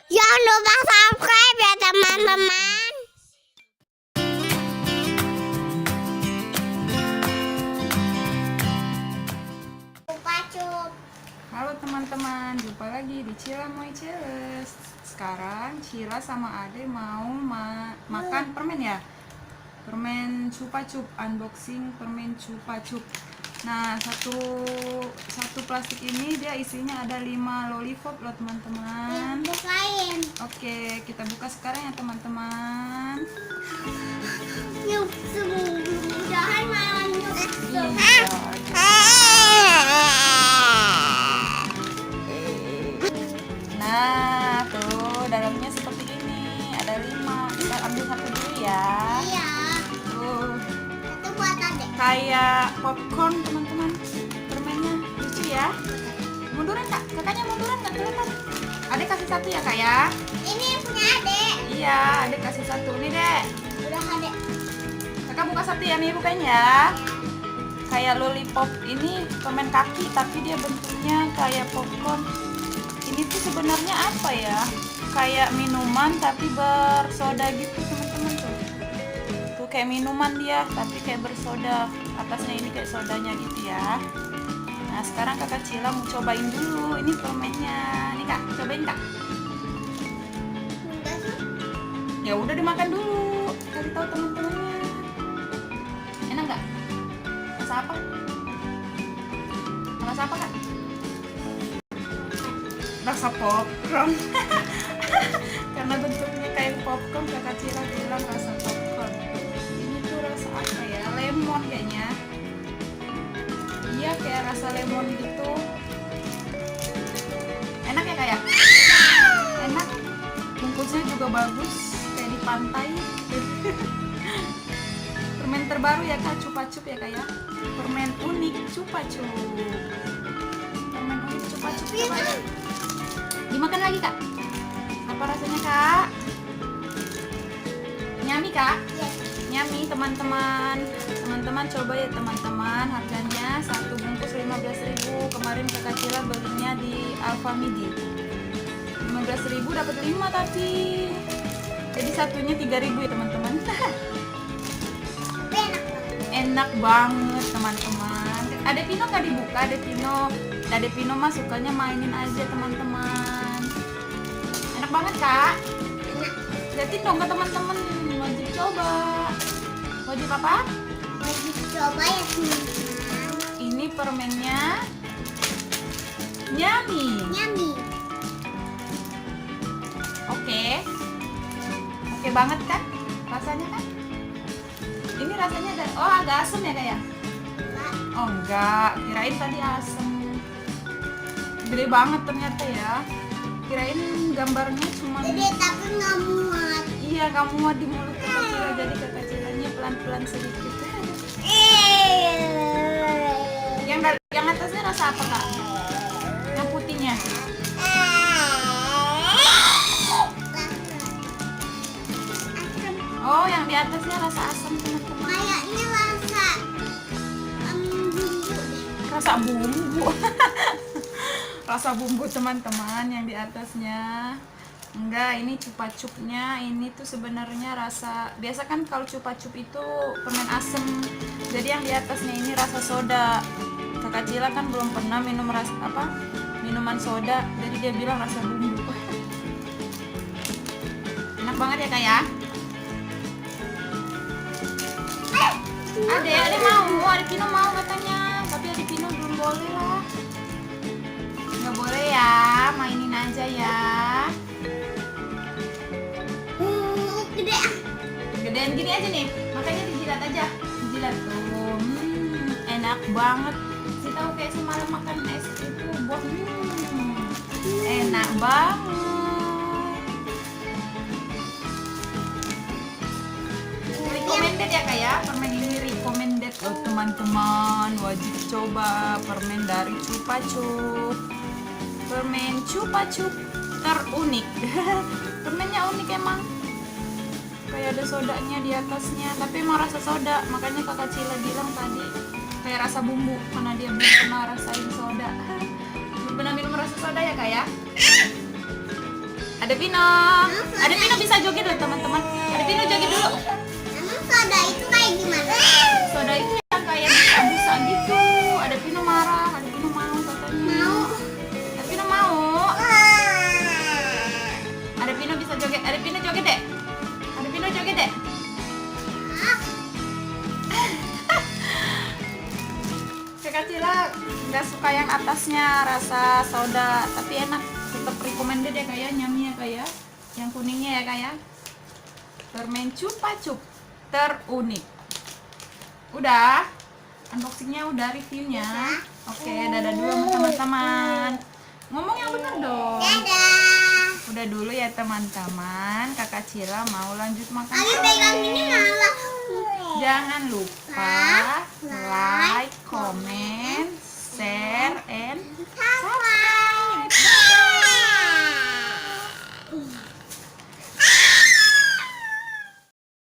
Jangan lupa subscribe ya teman-teman. Cup. Halo teman-teman, jumpa lagi di Cila Moy Challenge. Sekarang Cila sama Ade mau makan permen ya. Permen Chupa Chup, unboxing permen Chupa Chup. Nah, satu plastik ini dia isinya ada 5 lollipop loh teman-teman. Bukain. Oke, kita buka sekarang ya teman-teman. Yuk, mudah-mudahan malah nyup. Nah, tuh dalamnya seperti ini. Ada 5. Kita ambil satu dulu ya. Iya. Tuh, Itu buat adek. kayak popcorn teman-teman. Permennya lucu ya. Munduran kak, kakaknya munduran nggak kelihatan. Adek kasih satu ya kak ya. Ini punya adek. Iya, adek kasih satu nih dek. Udah adek. Kakak buka satu ya nih, bukain ya. Kayak lollipop ini permen kaki tapi dia bentuknya kayak popcorn. Ini tuh sebenarnya apa ya? Kayak minuman tapi bersoda gitu teman-teman tuh. Tuh kayak minuman dia tapi kayak bersoda. Atasnya ini kayak sodanya gitu ya. Nah sekarang kakak Cila mau cobain dulu. Ini permennya. Nih kak, cobain kak. Enggak sih. Ya udah dimakan dulu. Kasih tahu teman-temannya. Enak nggak? Rasa apa? Rasa apa kak? Rasa popcorn. Karena bentuknya kayak popcorn, kakak Cila bilang rasa popcorn. Ini tuh rasa apa ya? Lemon kayaknya. Iya kayak rasa lemon gitu. Enak ya kayak? Enak. Bungkusnya juga bagus, kayak di pantai. Permen terbaru ya kak, Chupa Chup ya kak ya. Permen unik Chupa Chup. Permen unik Chupa Chup. Coba aja. Dimakan lagi kak. Apa rasanya kak? Nyami kak? Yes. Nyami teman-teman. Teman-teman coba ya teman-teman. Harganya satu bungkus 15.000. Kemarin kakak Cila belinya di Alfamidi. 15.000 dapat 5 tapi. Jadi satunya 3.000 ya teman-teman. Tapi enak banget. Enak banget teman-teman. Ada Pino nggak dibuka? Ada Pino mah sukanya mainin aja teman-teman. Enak banget kak. Enak. Liatin dong ke teman-teman. Wajib coba. Wajib apa? Wajib coba ya teman-teman. Ini permennya Nyami. Yummy. Oke. Oke banget kan? Rasanya kan? Ini rasanya ada, oh agak asem ya kayak? Enggak. Oh enggak, kirain tadi asem. Gede banget ternyata ya. Kirain gambarnya cuma. Jadi tapi nggak muat. Iya kamu mau di mulut kakak Cila, jadi kakak Cilanya pelan-pelan sedikit. Yang atasnya rasa apa kak? Yang putihnya? Oh yang di atasnya rasa asam teman-teman. Kayaknya rasa bumbu deh. Rasa bumbu. Rasa bumbu teman-teman yang di atasnya. Enggak, ini Chupa Chupnya ini tuh sebenarnya rasa biasa kan kalau Chupa Chup itu permen asem. Jadi yang di atasnya ini rasa soda. Kakak Cila kan belum pernah minum minuman soda, jadi dia bilang rasa bumbu. Enak banget ya kak ya. Ade Pino mau katanya, tapi Ade Pino belum boleh lah. Nggak boleh ya, mainin aja ya. Gede. Gedean gini aja nih, makanya dijilat aja. Dijilat tuh, enak banget. Si tahu kayak semalam makan es itu buah, enak banget. Recommended ya kak ya, permen ini recommended loh teman-teman. Wajib coba permen dari Chupa Chup. Permen Chupa Chup terunik. Permennya unik emang. Kayak ada sodanya di atasnya, tapi emang rasa soda. Makanya kakak Cila bilang tadi kayak rasa bumbu karena dia belum pernah rasain soda. Belum pernah minum rasa soda ya kak ya? Ada Pino. Ada Pino bisa joget dulu teman-teman. Ada Pino joget dulu. Emang soda itu kayak gimana? Soda itu yang kayak busa gitu. Ada Pino marah. Ada Pino mau katanya. Mau. Ada Pino mau. Ada Pino bisa joget. Ada Pino joget deh. Ada Pino joget deh. Kakak Cila nggak suka yang atasnya rasa soda, tapi enak. Tetap recommended ya kayak nyamnya kayak yang kuningnya ya kayak permen Chupa Chup terunik. Udah unboxingnya, udah reviewnya. Oke, dadah dulu sama teman-teman. Ngomong yang bener dong. Dadah. Udah dulu ya teman-teman. Kakak Cila mau lanjut makan. Abi sore. pegang ini malah. Jangan lupa like, comment, share, and